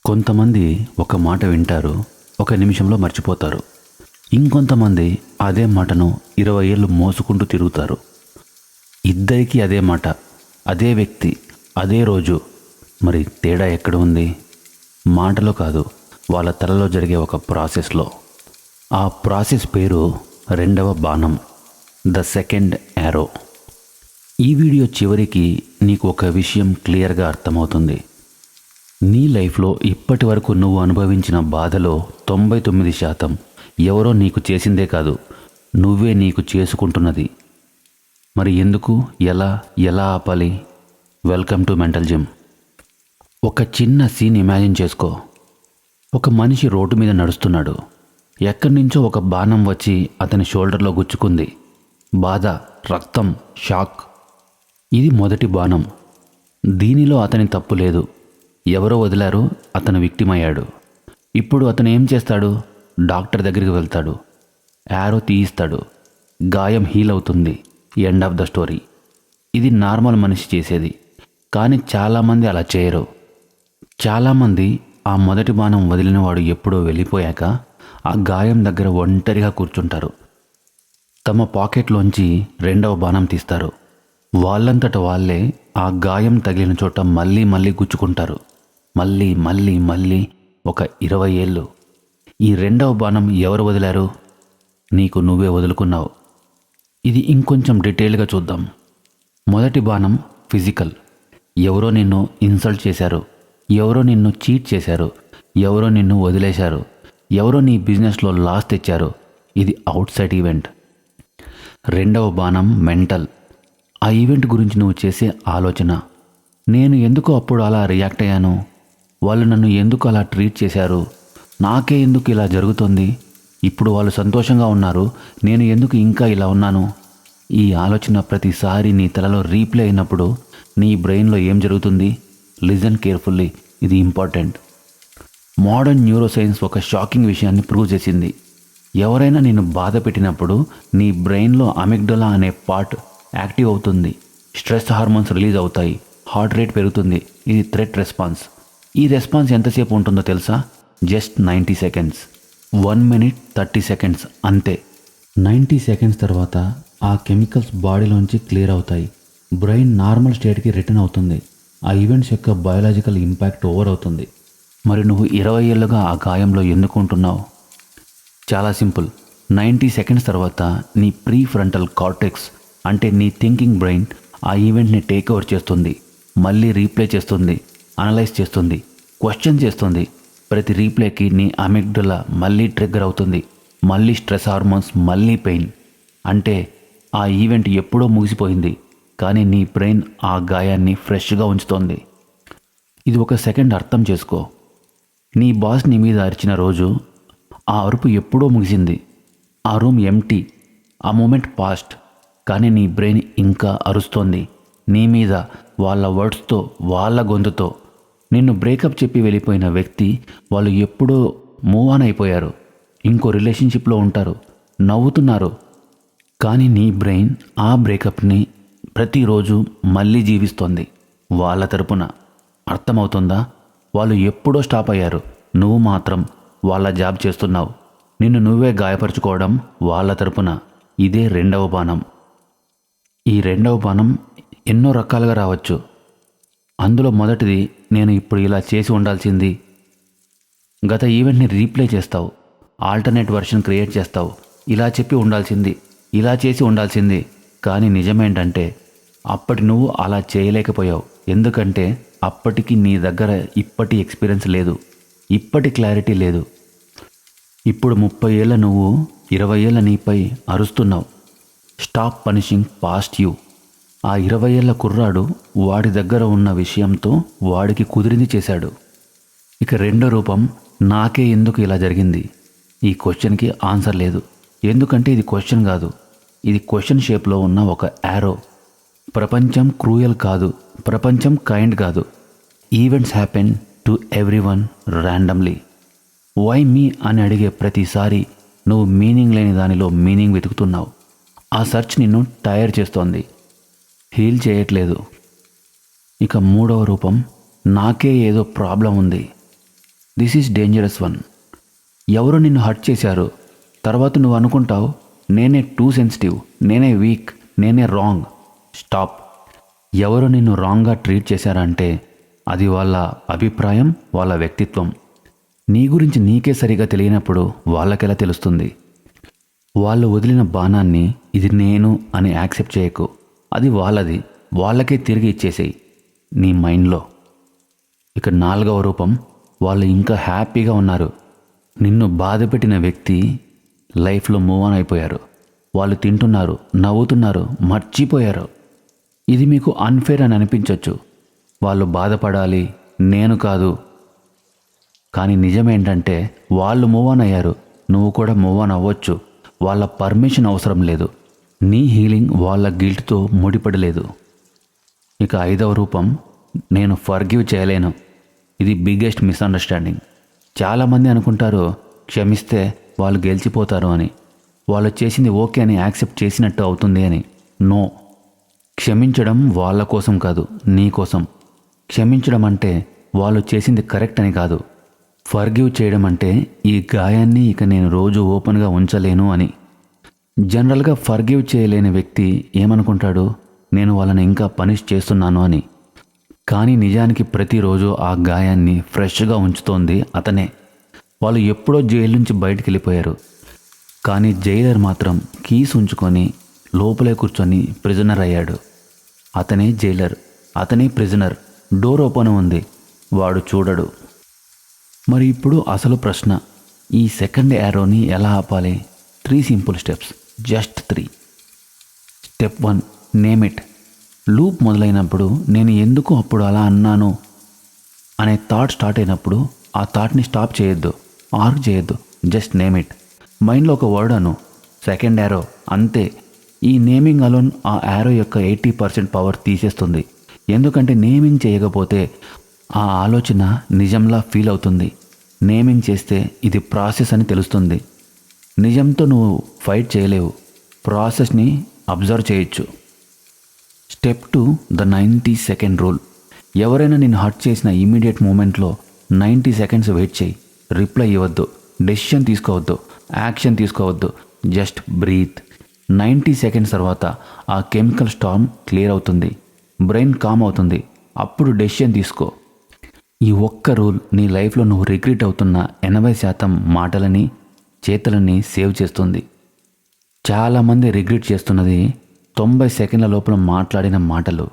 కొంతమంది ఒక మాట వింటారు, ఒక నిమిషంలో మర్చిపోతారు. ఇంకొంతమంది అదే మాటను 20 ఏళ్ళు మోసుకుంటూ తిరుగుతారు. ఇద్దరికీ అదే మాట, అదే వ్యక్తి, అదే రోజు. మరి తేడా ఎక్కడ ఉంది? మాటలో కాదు, వాళ్ళ తలలో జరిగే ఒక ప్రాసెస్లో. ఆ ప్రాసెస్ పేరు రెండవ బాణం, ద సెకండ్ యారో. ఈ వీడియో చివరికి నీకు ఒక విషయం క్లియర్గా అర్థమవుతుంది. నీ లైఫ్లో ఇప్పటి వరకు నువ్వు అనుభవించిన బాధలో 99% ఎవరో నీకు చేసిందే కాదు, నువ్వే నీకు చేసుకుంటున్నది. మరి ఎందుకు, ఎలా ఆపాలి? Welcome to mental gym. ఒక చిన్న సీన్ ఇమాజిన్ చేసుకో. ఒక మనిషి రోడ్డు మీద నడుస్తున్నాడు. ఎక్కడి నుంచో ఒక బాణం వచ్చి అతని షోల్డర్లో గుచ్చుకుంది. బాధ, రక్తం, షాక్. ఇది మొదటి బాణం. దీనిలో అతని తప్పు లేదు. ఎవరో వదిలారు, అతను విక్టిమ్ అయ్యాడు. ఇప్పుడు అతను ఏం చేస్తాడు? డాక్టర్ దగ్గరికి వెళ్తాడు, యారో తీయిస్తాడు, గాయం హీల్ అవుతుంది. End of the story. ఇది నార్మల్ మనిషి చేసేది. కానీ చాలామంది అలా చేయరు. చాలామంది ఆ మొదటి బాణం వదిలినవాడు ఎప్పుడో వెళ్ళిపోయాక ఆ గాయం దగ్గర ఒంటరిగా కూర్చుంటారు. తమ పాకెట్లోంచి రెండవ బాణం తీస్తారు. వాళ్ళంతట వాళ్ళే ఆ గాయం తగిలిన చోట మళ్ళీ గుచ్చుకుంటారు. మళ్ళీ ఒక 20 ఏళ్ళు. ఈ రెండవ బాణం ఎవరు వదిలారు? నీకు నువ్వే వదులుకున్నావు. ఇది ఇంకొంచెం డీటెయిల్గా చూద్దాం. మొదటి బాణం ఫిజికల్. ఎవరో నిన్ను ఇన్సల్ట్ చేశారు, ఎవరో నిన్ను చీట్ చేశారు, ఎవరో నిన్ను వదిలేశారు, ఎవరో నీ బిజినెస్లో లాస్ తెచ్చారు. ఇది అవుట్ సైడ్ ఈవెంట్. రెండవ బాణం మెంటల్. ఆ ఈవెంట్ గురించి నువ్వు చేసే ఆలోచన. నేను ఎందుకు అప్పుడు అలా రియాక్ట్ అయ్యాను? వాళ్ళు నన్ను ఎందుకు అలా ట్రీట్ చేశారు? నాకే ఎందుకు ఇలా జరుగుతుంది? ఇప్పుడు వాళ్ళు సంతోషంగా ఉన్నారు, నేను ఎందుకు ఇంకా ఇలా ఉన్నాను? ఈ ఆలోచన ప్రతిసారి నీ తలలో రీప్లే అయినప్పుడు నీ బ్రెయిన్లో ఏం జరుగుతుంది? లిజన్ కేర్ఫుల్లీ, ఇది ఇంపార్టెంట్. మోడర్న్ న్యూరోసైన్స్ ఒక షాకింగ్ విషయాన్ని ప్రూవ్ చేసింది. ఎవరైనా నిన్ను బాధ పెట్టినప్పుడు నీ బ్రెయిన్లో అమిగ్డలా అనే పార్ట్ యాక్టివ్ అవుతుంది. స్ట్రెస్ హార్మోన్స్ రిలీజ్ అవుతాయి, హార్ట్ రేట్ పెరుగుతుంది. ఇది థ్రెట్ రెస్పాన్స్. ఈ రెస్పాన్స్ ఎంతసేపు ఉంటుందో తెలుసా? Just 90 seconds. 1 minute 30 seconds అంతే. 90 seconds తర్వాత ఆ కెమికల్స్ బాడీలోంచి క్లియర్ అవుతాయి. బ్రెయిన్ నార్మల్ స్టేట్కి రిటర్న్ అవుతుంది. ఆ ఈవెంట్స్ యొక్క బయోలాజికల్ ఇంపాక్ట్ ఓవర్ అవుతుంది. మరి నువ్వు 20 ఏళ్ళుగా ఆ గాయంలో ఎందుకు ఉంటున్నావు? చాలా సింపుల్. 90 seconds తర్వాత నీ ప్రీ ఫ్రంటల్ కార్టెక్స్ అంటే నీ థింకింగ్ బ్రెయిన్ ఆ ఈవెంట్ని టేక్ ఓవర్ చేస్తుంది. మళ్ళీ రీప్లే చేస్తుంది, అనలైజ్ చేస్తుంది, క్వశ్చన్ చేస్తుంది. ప్రతి రీప్లేకి నీ అమిగ్డలా మళ్ళీ ట్రిగ్గర్ అవుతుంది. మళ్ళీ స్ట్రెస్ హార్మోన్స్, మళ్ళీ పెయిన్. అంటే ఆ ఈవెంట్ ఎప్పుడో ముగిసిపోయింది, కానీ నీ బ్రెయిన్ ఆ గాయాన్ని ఫ్రెష్గా ఉంచుతోంది. ఇది ఒక సెకండ్ అర్థం చేసుకో. నీ బాస్ నీ మీద అరిచిన రోజు ఆ అరుపు ఎప్పుడో ముగిసింది. ఆ రూమ్ ఎంప్టీ, ఆ మూమెంట్ పాస్ట్. కానీ నీ బ్రెయిన్ ఇంకా అరుస్తోంది నీ మీద, వాళ్ళ వర్డ్స్తో, వాళ్ళ గొంతుతో. నిన్ను బ్రేకప్ చెప్పి వెళ్ళిపోయిన వ్యక్తి, వాళ్ళు ఎప్పుడో మూవ్ ఆన్ అయిపోయారు, ఇంకో రిలేషన్షిప్లో ఉంటారు, నవ్వుతున్నారు. కానీ నీ బ్రెయిన్ ఆ బ్రేకప్ని ప్రతిరోజు మళ్ళీ జీవిస్తోంది వాళ్ళ తరపున. అర్థమవుతుందా? వాళ్ళు ఎప్పుడో స్టాప్ అయ్యారు, నువ్వు మాత్రం వాళ్ళ జాబ్ చేస్తున్నావు. నిన్ను నువ్వే గాయపరుచుకోవడం వాళ్ళ తరపున. ఇదే రెండవ బాణం. ఈ రెండవ బాణం ఎన్నో రకాలుగా రావచ్చు. అందులో మొదటిది, నేను ఇప్పుడు ఇలా చేసి ఉండాల్సింది. గత ఈవెంట్ని రీప్లే చేస్తావు, ఆల్టర్నేట్ వర్షన్ క్రియేట్ చేస్తావు. ఇలా చెప్పి ఉండాల్సింది, ఇలా చేసి ఉండాల్సింది. కానీ నిజమేంటంటే అప్పటి నువ్వు అలా చేయలేకపోయావు. ఎందుకంటే అప్పటికి నీ దగ్గర ఇప్పటి ఎక్స్పీరియన్స్ లేదు, ఇప్పటి క్లారిటీ లేదు. ఇప్పుడు 30 ఏళ్ళ నువ్వు 20 ఏళ్ళ నీపై అరుస్తున్నావు. Stop punishing past you. ఆ 20 ఏళ్ళ కుర్రాడు వాడి దగ్గర ఉన్న విషయంతో వాడికి కుదిరింది చేశాడు. ఇక రెండో రూపం, నాకే ఎందుకు ఇలా జరిగింది? ఈ క్వశ్చన్కి ఆన్సర్ లేదు. ఎందుకంటే ఇది క్వశ్చన్ కాదు, ఇది క్వశ్చన్ షేప్లో ఉన్న ఒక యారో. ప్రపంచం క్రూయల్ కాదు, ప్రపంచం కైండ్ కాదు. Events happen to everyone randomly. Why me అని అడిగే ప్రతిసారి నువ్వు మీనింగ్ లేని దానిలో మీనింగ్ వెతుకుతున్నావు. ఆ సెర్చ్ నిన్ను టైర్ చేస్తోంది, హీల్ చేయట్లేదు. ఇక మూడవ రూపం, నాకే ఏదో ప్రాబ్లం ఉంది. This is dangerous one. ఎవరు నిన్ను హర్ట్ చేశారు, తర్వాత నువ్వు అనుకుంటావు నేనే టూ సెన్సిటివ్, నేనే వీక్, నేనే రాంగ్. స్టాప్. ఎవరు నిన్ను రాంగ్గా ట్రీట్ చేశారంటే అది వాళ్ళ అభిప్రాయం, వాళ్ళ వ్యక్తిత్వం. నీ గురించి నీకే సరిగా తెలియనప్పుడు వాళ్ళకెలా తెలుస్తుంది? వాళ్ళు వదిలిన బాణాన్ని ఇది నేను అని యాక్సెప్ట్ చేయకు. అది వాళ్ళది, వాళ్ళకే తిరిగి ఇచ్చేసేయి నీ మైండ్లో. ఇక 4వ రూపం, వాళ్ళు ఇంకా హ్యాపీగా ఉన్నారు. నిన్ను బాధపెట్టిన వ్యక్తి లైఫ్లో మూవ్ ఆన్ అయిపోయారు. వాళ్ళు తింటున్నారు, నవ్వుతున్నారు, మర్చిపోయారు. ఇది మీకు అన్ఫేర్ అని అనిపించవచ్చు. వాళ్ళు బాధపడాలి, నేను కాదు. కానీ నిజమేంటంటే వాళ్ళు మూవ్ ఆన్ అయ్యారు, నువ్వు కూడా మూవ్ ఆన్ అవ్వచ్చు. వాళ్ళ పర్మిషన్ అవసరం లేదు. నీ హీలింగ్ వాళ్ళ గిల్ట్తో ముడిపడలేదు. ఇక 5వ రూపం, నేను ఫర్గివ్ చేయలేను. ఇది బిగ్గెస్ట్ మిస్అండర్స్టాండింగ్. చాలామంది అనుకుంటారు క్షమిస్తే వాళ్ళు గెలిచిపోతారు అని, వాళ్ళు చేసింది ఓకే అని యాక్సెప్ట్ చేసినట్టు అవుతుంది అని. నో. క్షమించడం వాళ్ళ కోసం కాదు, నీ కోసం. క్షమించడం అంటే వాళ్ళు చేసింది కరెక్ట్ అని కాదు. ఫర్గివ్ చేయడం అంటే ఈ గాయాన్ని ఇక నేను రోజు ఓపెన్గా ఉంచలేను అని. జనరల్గా ఫర్గివ్ చేయలేని వ్యక్తి ఏమనుకుంటాడు, నేను వాళ్ళని ఇంకా పనిష్ చేస్తున్నాను అని. కానీ నిజానికి ప్రతిరోజు ఆ గాయాన్ని ఫ్రెష్గా ఉంచుతోంది అతనే. వాళ్ళు ఎప్పుడో జైలు నుంచి బయటికి వెళ్ళిపోయారు, కానీ జైలర్ మాత్రం కీస్ ఉంచుకొని లోపలే కూర్చొని ప్రిజనర్ అయ్యాడు. అతనే జైలర్, అతనే ప్రిజనర్. డోర్ ఓపెన్ ఉంది, వాడు చూడడు. మరి ఇప్పుడు అసలు ప్రశ్న, ఈ సెకండ్ యారోని ఎలా ఆపాలి? 3 simple steps, just 3. Step 1, name it. Loop మొదలైనప్పుడు నేను ఎందుకు అప్పుడు అలా అన్నాను అనే థాట్ స్టార్ట్ అయినప్పుడు ఆ థాట్ని స్టాప్ చేయొద్దు, ఆర్గ్ చేయొద్దు, జస్ట్ నేమ్ ఇట్. మైండ్లో ఒక వర్డ్ అను, సెకండ్ యారో, అంతే. ఈ నేమింగ్ అలోన్ ఆ యారో యొక్క 80% పవర్ తీసేస్తుంది. ఎందుకంటే నేమింగ్ చేయకపోతే ఆ ఆలోచన నిజంలా ఫీల్ అవుతుంది. నేమింగ్ చేస్తే ఇది ప్రాసెస్ అని తెలుస్తుంది. నిజంతో నువ్వు ఫైట్ చేయలేవు, ప్రాసెస్ని అబ్జర్వ్ చేయొచ్చు. Step 2, the 90 second rule. ఎవరైనా నిన్ను హర్ట్ చేసిన ఇమీడియట్ మూమెంట్లో 90 సెకండ్స్ వెయిట్ చేయి. రిప్లై ఇవ్వద్దు, డెసిషన్ తీసుకోవద్దు, యాక్షన్ తీసుకోవద్దు, జస్ట్ బ్రీత్. 90 సెకండ్స్ తర్వాత ఆ కెమికల్ స్టార్మ్ క్లియర్ అవుతుంది, బ్రెయిన్ కామ్ అవుతుంది. అప్పుడు డెసిషన్ తీసుకో. ఈ ఒక్క రూల్ నీ లైఫ్లో నువ్వు రిగ్రెట్ అవుతున్న 80% మాటలని, చేతలని సేవ్ చేస్తుంది. చాలామంది రిగ్రెట్ చేస్తున్నది 90 సెకండ్ల లోపల మాట్లాడిన మాటలు.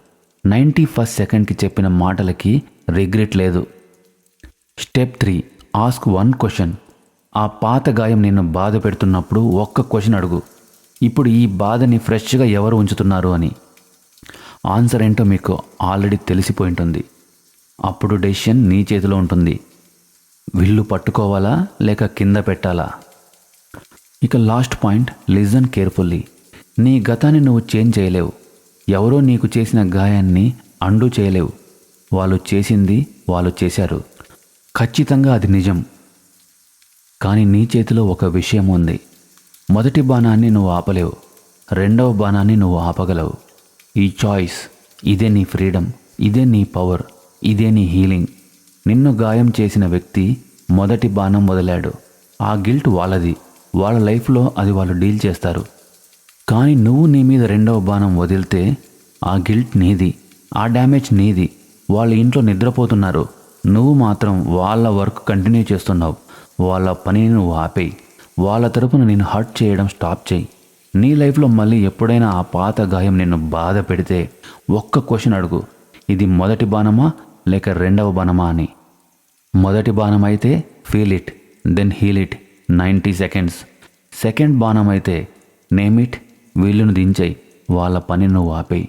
91st సెకండ్కి చెప్పిన మాటలకి రిగ్రెట్ లేదు. Step 3, ask 1 question. ఆ పాత గాయం నిన్ను బాధ పెడుతున్నప్పుడు ఒక్క క్వశ్చన్ అడుగు, ఇప్పుడు ఈ బాధని ఫ్రెష్గా ఎవరు ఉంచుతున్నారు అని. ఆన్సర్ ఏంటో మీకు ఆల్రెడీ తెలిసిపోయి ఉంటుంది. అప్పుడు డెసిషన్ నీ చేతిలో ఉంటుంది. విల్లు పట్టుకోవాలా లేక కింద పెట్టాలా? ఇక లాస్ట్ పాయింట్, లిజన్ కేర్ఫుల్లీ. నీ గతాన్ని నువ్వు చేంజ్ చేయలేవు. ఎవరో నీకు చేసిన గాయాన్ని అండూ చేయలేవు. వాళ్ళు చేసింది వాళ్ళు చేశారు, ఖచ్చితంగా అది నిజం. కానీ నీ చేతిలో ఒక విషయం ఉంది. మొదటి బాణాన్ని నువ్వు ఆపలేవు, రెండవ బాణాన్ని నువ్వు ఆపగలవు. ఈ చాయిస్, ఇదే నీ ఫ్రీడమ్, ఇదే నీ పవర్, ఇదే నీ హీలింగ్. నిన్ను గాయం చేసిన వ్యక్తి మొదటి బాణం వదిలాడు. ఆ గిల్ట్ వాళ్ళది, వాళ్ళ లైఫ్లో అది వాళ్ళు డీల్ చేస్తారు. కానీ నువ్వు నీ మీద రెండవ బాణం వదిలితే ఆ గిల్ట్ నీది, ఆ డ్యామేజ్ నీది. వాళ్ళ ఇంట్లో నిద్రపోతున్నారు, నువ్వు మాత్రం వాళ్ళ వర్క్ కంటిన్యూ చేస్తున్నావు. వాళ్ళ పనిని నువ్వు ఆపేయి. వాళ్ళ తరపున నేను హర్ట్ చేయడం స్టాప్ చేయి. నీ లైఫ్లో మళ్ళీ ఎప్పుడైనా ఆ పాత గాయం నిన్ను బాధ పెడితే ఒక్క క్వశ్చన్ అడుగు, ఇది మొదటి బాణమా లేక రెండవ బాణమా అని. మొదటి బాణం అయితే feel it, then heal it, 90 seconds. Second బాణం అయితే నేమ్ ఇట్, వీళ్ళను దించేయి, వాళ్ళ పని నువ్వు ఆపేయి.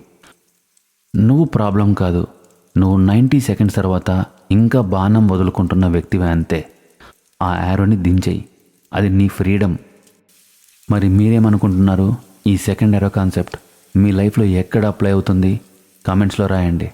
నువ్వు ప్రాబ్లం కాదు, నువ్వు 90 సెకండ్స్ తర్వాత ఇంకా బాణం వదులుకుంటున్న వ్యక్తివే, అంతే. ఆ యారోని దించేయి, అది నీ ఫ్రీడమ్. మరి మీరేమనుకుంటున్నారు? ఈ సెకండ్ యారో కాన్సెప్ట్ మీ లైఫ్లో ఎక్కడ అప్లై అవుతుంది? కామెంట్స్లో రాయండి.